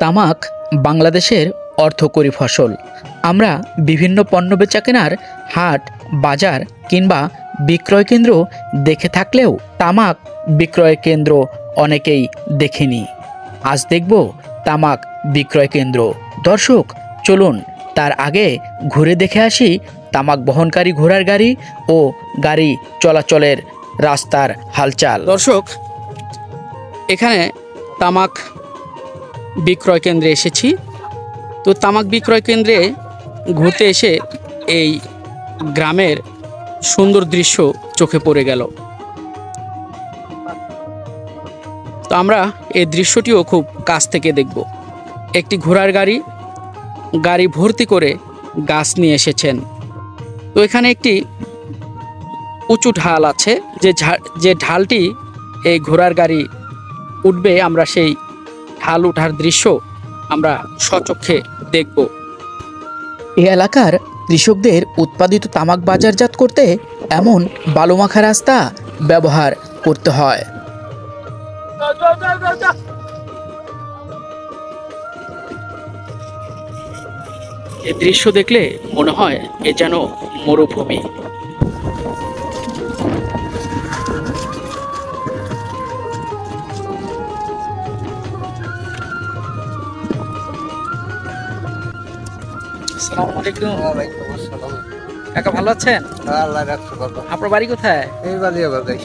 তামাক বাংলাদেশের অর্থকরী ফসল। আমরা বিভিন্ন পণ্য বেচাকেনার হাট, বাজার কিংবা বিক্রয় কেন্দ্র দেখে থাকলেও তামাক বিক্রয় কেন্দ্র অনেকেই দেখেনি। আজ দেখব তামাক বিক্রয় কেন্দ্র। দর্শক, চলুন তার আগে ঘুরে দেখে আসি তামাক বহনকারী ঘোড়ার গাড়ি ও গাড়ি চলাচলের রাস্তার হালচাল। দর্শক, এখানে তামাক বিক্রয় কেন্দ্রে এসেছি। তো তামাক বিক্রয় কেন্দ্রে ঘুরতে এসে এই গ্রামের সুন্দর দৃশ্য চোখে পড়ে গেল। তো আমরা এই দৃশ্যটিও খুব কাছ থেকে দেখব। একটি ঘোড়ার গাড়ি ভর্তি করে গাছ নিয়ে এসেছেন। তো এখানে একটি উঁচু ঢাল আছে, যে ঢালটি এই ঘোড়ার গাড়ি উঠবে, আমরা সেই ঢাল ওঠার দৃশ্য আমরা স্বচক্ষে দেখব। এই এলাকার কৃষকদের উৎপাদিত তামাক বাজারজাত করতে এমন বালুমাখা রাস্তা ব্যবহার করতে হয়। এই দৃশ্য দেখলে মনে হয় এ যেন মরুভূমি। আসসালামু আলাইকুম। ওয়ালাইকুম আসসালাম। কাকা ভালো আছেন? আল্লাহ রাখছে বাবা। আপনার বাড়ি কোথায়? এই বালিয়া বাজাই।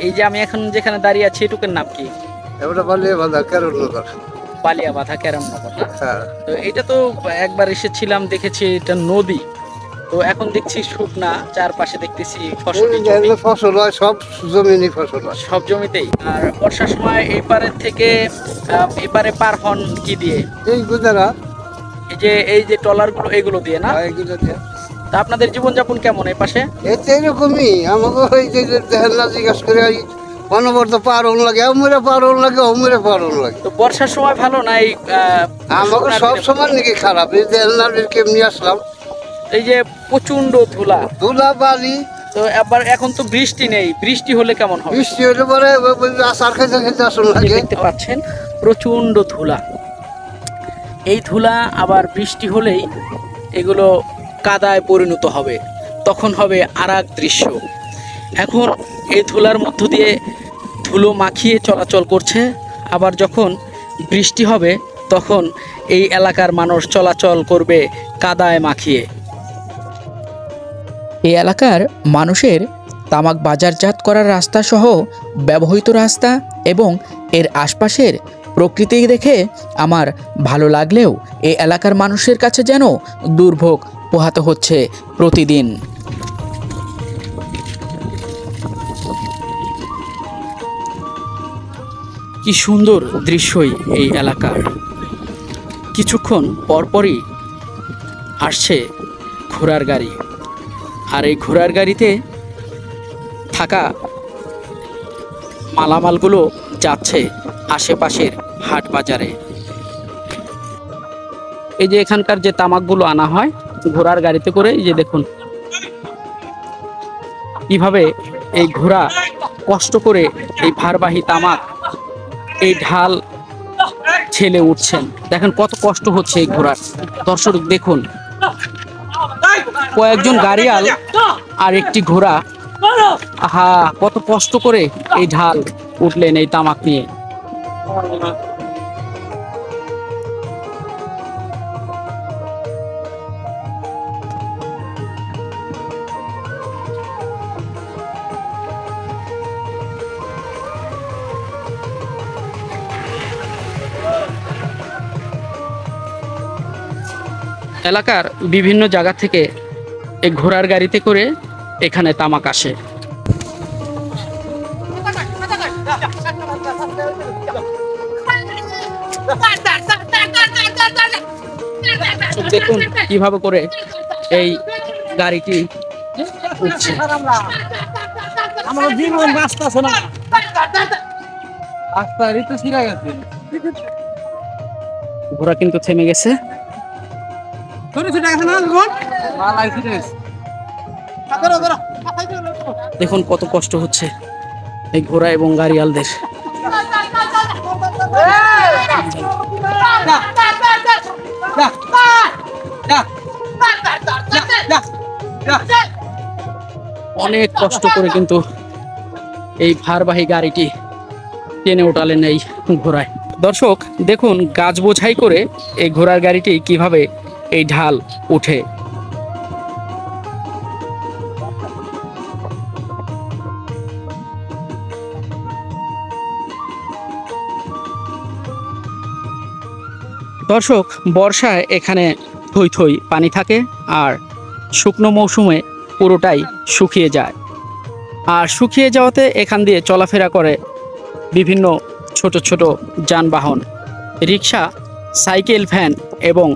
এই যে আমি এখন যেখানে দাঁড়িয়ে আছি এটুকুর নাম কি? এটা বালিয়া বাজার কেরনগর। বালিয়া বাধা কেরামনগর। হ্যাঁ। তো এটা তো একবার এসেছিলাম, দেখেছি এটা নদী। তো এখন দেখছি শুকনা, চারপাশে দেখতেছি ফসল হয়, সব জমিনই ফসল হয়, সব জমিতেই। আর বর্ষার সময় এই পারের থেকে এই পারে পার হন কি দিয়ে? এই গুজারা, এই যে ট্রলারগুলো, এগুলো দিয়ে না? এগুলো দিয়ে। তা আপনাদের জীবনযাপন কেমন এই পাশে? এতে এরকমই আমাকে ওই যে দেখেন না, জিজ্ঞাসা করে অনবরত পারন লাগে, অমরে পারন লাগে, অমরে পারন লাগে। তো বর্ষার সময় ভালো না? এই আমাকে সব সময় নাকি খারাপ। এই দেখেন না কেমনি আসলাম, এই যে প্রচন্ড ধুলা বালি। তো আবার এখন তো বৃষ্টি নেই, বৃষ্টি হলে কেমন হবে? বৃষ্টি হলে পরে আচার খাইতে খাইতে আসুন লাগে। দেখতে পাচ্ছেন প্রচন্ড ধুলা। এই ধুলা আবার বৃষ্টি হলেই এগুলো কাদায় পরিণত হবে, তখন হবে আর এক দৃশ্য। এখন এই ধুলার মধ্য দিয়ে ধুলো মাখিয়ে চলাচল করছে, আবার যখন বৃষ্টি হবে তখন এই এলাকার মানুষ চলাচল করবে কাদায় মাখিয়ে। এই এলাকার মানুষের তামাক বাজারজাত করার রাস্তা সহ ব্যবহৃত রাস্তা এবং এর আশপাশের প্রকৃতি দেখে আমার ভালো লাগলেও এই এলাকার মানুষের কাছে যেন দুর্ভোগ পোহাতে হচ্ছে প্রতিদিন। কি সুন্দর দৃশ্যই এই এলাকার। কিছুক্ষণ পরপরই আসছে ঘোড়ার গাড়ি, আর এই ঘোড়ার গাড়িতে থাকা মালামালগুলো যাচ্ছে আশেপাশের হাট বাজারে। এই যে এখানকার যে তামাকগুলো আনা হয় ঘোড়ার গাড়িতে করে, এই যে দেখুন কিভাবে এই ঘোড়া কষ্ট করে এই ভারবাহী তামাক এই ঢাল ছেলে উঠছেন। দেখেন কত কষ্ট হচ্ছে এই ঘোড়ার। দর্শক দেখুন, কয়েকজন গাড়িয়াল আর একটি ঘোড়া, আহা কত কষ্ট করে এই ঢাল উঠলেন এই তামাক নিয়ে। এলাকার বিভিন্ন জায়গা থেকে এই ঘোড়ার গাড়িতে করে এখানে তামাক আসে। দেখুন কিভাবে করে এই গাড়িটি উঠছে। ঘোড়া কিন্তু থেমে গেছে। দেখুন কত কষ্ট হচ্ছে এই ঘোড়া এবং গাড়িয়ালদের। অনেক কষ্ট করে কিন্তু এই ভারবাহী গাড়িটি টেনে ওঠালেন এই ঘোড়ায়। দর্শক দেখুন, গাছ বোঝাই করে এই ঘোড়ার গাড়িটি কিভাবে এই ঢাল উঠে। দর্শক, বর্ষায় এখানে থই থই পানি থাকে, আর শুকনো মৌসুমে পুরোটাই শুকিয়ে যায়। আর শুকিয়ে যাওয়াতে এখান দিয়ে চলাফেরা করে বিভিন্ন ছোট ছোট যানবাহন, রিক্সা, সাইকেল, ভ্যান এবং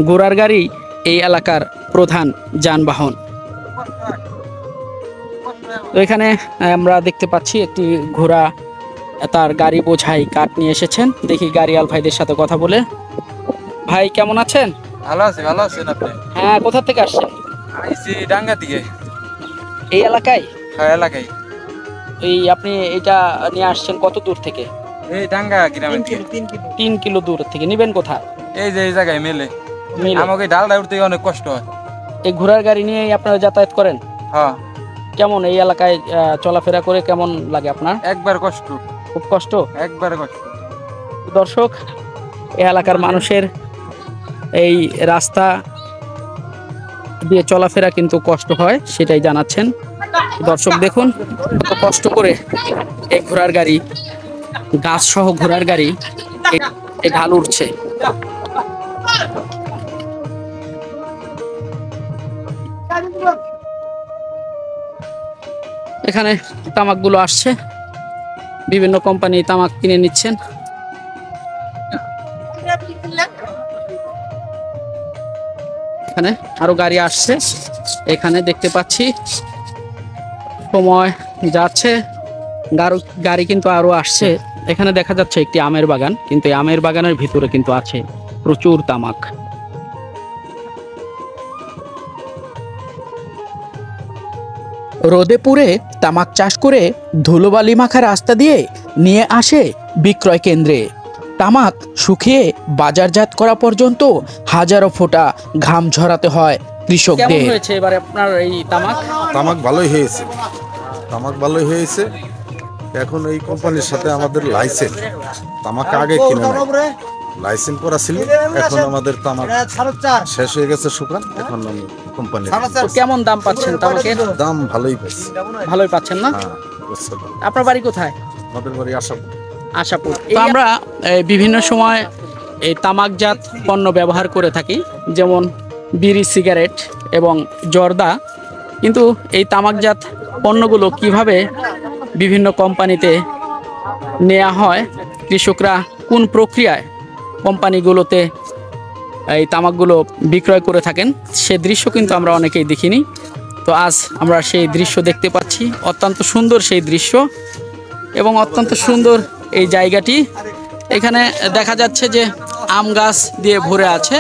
ঘোড়ার গাড়ি এই এলাকার প্রধান যানবাহন। তো এখানে আমরা দেখতে পাচ্ছি একটি ঘোড়া তার গাড়ি বোঝাই কাঠ নিয়ে এসেছেন। দেখি গাড়িয়াল ভাইদের সাথে কথা বলে। ভাই কেমন আছেন? ভালো আছেন আপনি? হ্যাঁ, কোথা থেকে আসছেন? আইছি ডাঙ্গা থেকে। এই এলাকায়? হ্যাঁ, এলাকায়। এই আপনি এটা নিয়ে আসছেন কত দূর থেকে? এই ডাঙ্গা গ্রামের থেকে। 3 কিলো দূর থেকে। নিবেন কোথায়? এই যে এই জায়গায় মেলে। মিলে। আমাকে ডালটা উঠতে অনেক কষ্ট হয়। এই ঘোড়ার গাড়ি নিয়ে আপনারা যাতায়াত করেন? হ্যাঁ। কেমন এই এলাকায় চলাফেরা করে কেমন লাগে আপনার? একবার কষ্ট, খুব কষ্ট? একবার কষ্ট। দর্শক, এই এলাকার মানুষের এই রাস্তা দিয়ে চলাফেরা কিন্তু কষ্ট হয়, সেটাই জানাচ্ছেন। দর্শক দেখুন, কত কষ্ট করে এই ঘোড়ার গাড়ি, গাছ সহ ঘোড়ার গাড়ি এই ঢাল উঠছে। এখানে তামাকগুলো আসছে, বিভিন্ন কোম্পানি তামাক কিনে নিচ্ছেন। এখানে আরো গাড়ি আসছে, এখানে দেখতে পাচ্ছি। সময় যাচ্ছে, গাড়ি কিন্তু আরো আসছে। এখানে দেখা যাচ্ছে একটি আমের বাগান, কিন্তু এই আমের বাগানের ভিতরে কিন্তু আছে প্রচুর তামাক। রোদে পুড়ে তামাক চাষ করে ধুলোবালি মাখা রাস্তা দিয়ে নিয়ে আসে বিক্রয় কেন্দ্রে। তামাক শুকিয়ে বাজারজাত করা পর্যন্ত হাজারো ফোঁটা ঘাম ঝরাতে হয় কৃষকদের। কেমন হয়েছে এবারে আপনার এই তামাক? তামাক ভালোই হয়েছে, তামাক ভালোই হয়েছে। এখন এই কোম্পানির সাথে আমাদের লাইসেন্স, তামাক আগে কিনে লাইসেন্স করা ছিল, এখন আমাদের তামাক শেষ হয়ে গেছে শুকান, এখন আমি কোম্পানি। কেমন দাম পাচ্ছেন তামাকের? দাম ভালোই পাচ্ছি। ভালোই পাচ্ছেন না? হ্যাঁ। আপনার বাড়ি কোথায়? আমাদের বাড়ি আশাপুর। আশাপুর। তো আমরা বিভিন্ন সময় এই তামাকজাত পণ্য ব্যবহার করে থাকি, যেমন বিড়ি, সিগারেট এবং জর্দা। কিন্তু এই তামাকজাত পণ্যগুলো কিভাবে বিভিন্ন কোম্পানিতে নেওয়া হয়, কৃষকরা কোন প্রক্রিয়ায় কোম্পানিগুলোতে এই তামাকগুলো বিক্রয় করে থাকেন, সে দৃশ্য কিন্তু আমরা অনেকেই দেখিনি। তো আজ আমরা সেই দৃশ্য দেখতে পাচ্ছি। অত্যন্ত সুন্দর সেই দৃশ্য এবং অত্যন্ত সুন্দর এই জায়গাটি। এখানে দেখা যাচ্ছে যে আম গাছ দিয়ে ভরে আছে,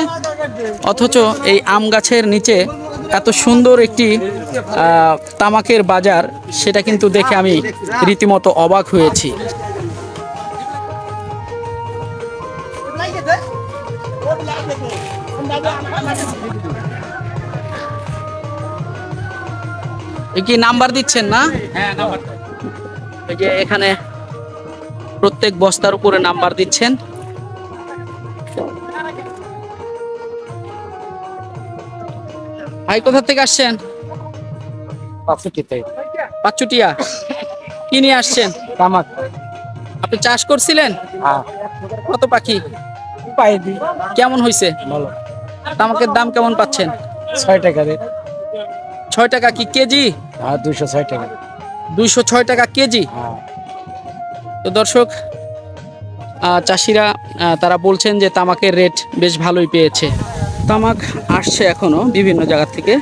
অথচ এই আম গাছের নিচে এত সুন্দর একটি তামাকের বাজার, সেটা কিন্তু দেখে আমি রীতিমতো অবাক হয়েছি। কি নাম্বার দিচ্ছেন না? হ্যাঁ, নাম্বার। এই যে এখানে প্রত্যেক বস্তার উপরে নাম্বার দিচ্ছেন। ভাই কোথা থেকে আসছেন? পাঁচচুটিয়া। কি নিয়ে আসছেন? তামাক। আপনি চাষ করছিলেন? কত পাখি? কেমন হয়েছে? তামাকের দাম কেমন পাচ্ছেন? 6 টাকা। 6 টাকা কি কেজি? 206 টাকা। 206 টাকা কেজি। তো দর্শক, চাষিরা তারা বলছেন যে তামাকের রেট বেশ ভালোই পেয়েছে। তামাক আসছে এখনো বিভিন্ন জায়গা থেকে।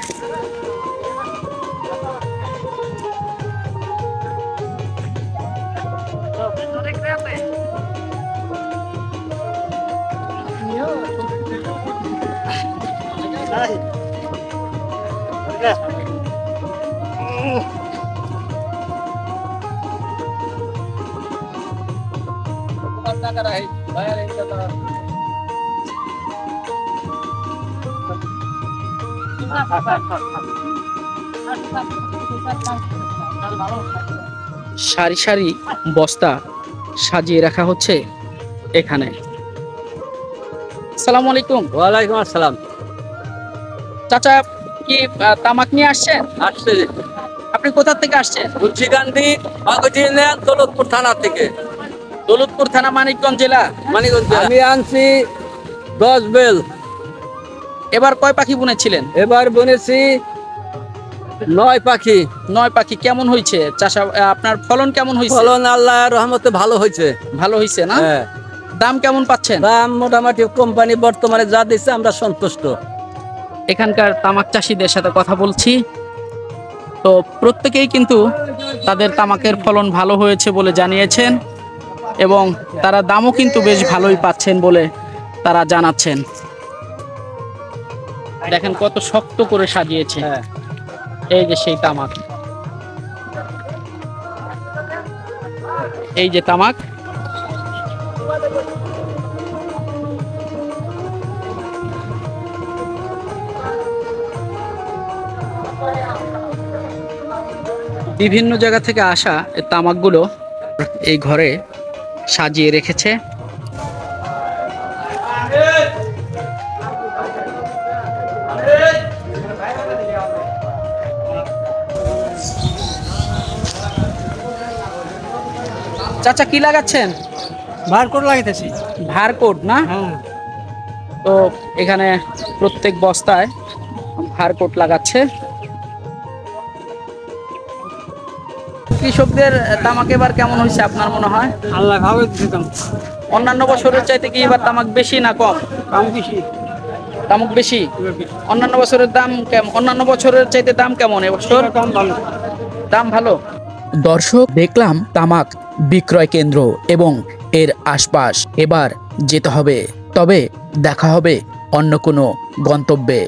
সারি সারি বস্তা সাজিয়ে রাখা হচ্ছে এখানে। আসসালামু আলাইকুম। ওয়ালাইকুম আসসালাম। চাচা কি তামাক নিয়ে আসছেন? আসছে আপনি কোথা থেকে আসছেন? বুদ্ধিকান্তি বাগজিনা দৌলতপুর থানা থেকে। দৌলতপুর থানা, মানিকগঞ্জ জেলা। মানিকগঞ্জ আমি আনছি 10 বেল। এবার কয় পাখি বুনেছিলেন? এবার বুনেছি 9 পাখি। 9 পাখি। কেমন হয়েছে চাষা? আপনার ফলন কেমন হয়েছে? ফলন আল্লাহর রহমতে ভালো হয়েছে। ভালো হয়েছে না? হ্যাঁ। দাম কেমন পাচ্ছেন? দাম মোটামুটি কোম্পানি বর্তমানে যা দিচ্ছে আমরা সন্তুষ্ট। এখানকার তামাক চাষিদের সাথে কথা বলছি, তো প্রত্যেকেই কিন্তু তাদের তামাকের ফলন ভালো হয়েছে বলে জানিয়েছেন এবং তারা দামও কিন্তু বেশ ভালোই পাচ্ছেন বলে তারা জানাচ্ছেন। দেখেন কত শক্ত করে সাজিয়েছে। হ্যাঁ। এই যে সেই তামাক, এই যে তামাক। বিভিন্ন জায়গা থেকে আসা এই তামাকগুলো এই ঘরে সাজিয়ে রেখেছে। চাচা কি লাগাচ্ছেন? বারকোড লাগাইতেছি। ভারকোড না? তো এখানে প্রত্যেক বস্তায় ভারকোড লাগাচ্ছে। কৃষকদের তামাক এবার কেমন হয়েছে আপনার মনে হয়? আল্লাহ ভালো দিতাম। অন্যান্য বছরের চাইতে কি এবার তামাক বেশি না কম? কাম বেশি। তামাক বেশি। অন্যান্য বছরের দাম কেমন? অন্যান্য বছরের চাইতে দাম কেমন এবছর? কাম ভালো। দাম ভালো। দর্শক, দেখলাম তামাক বিক্রয় কেন্দ্র এবং এর আশপাশ। এবার যেতে হবে, তবে দেখা হবে অন্য কোনো গন্তব্যে।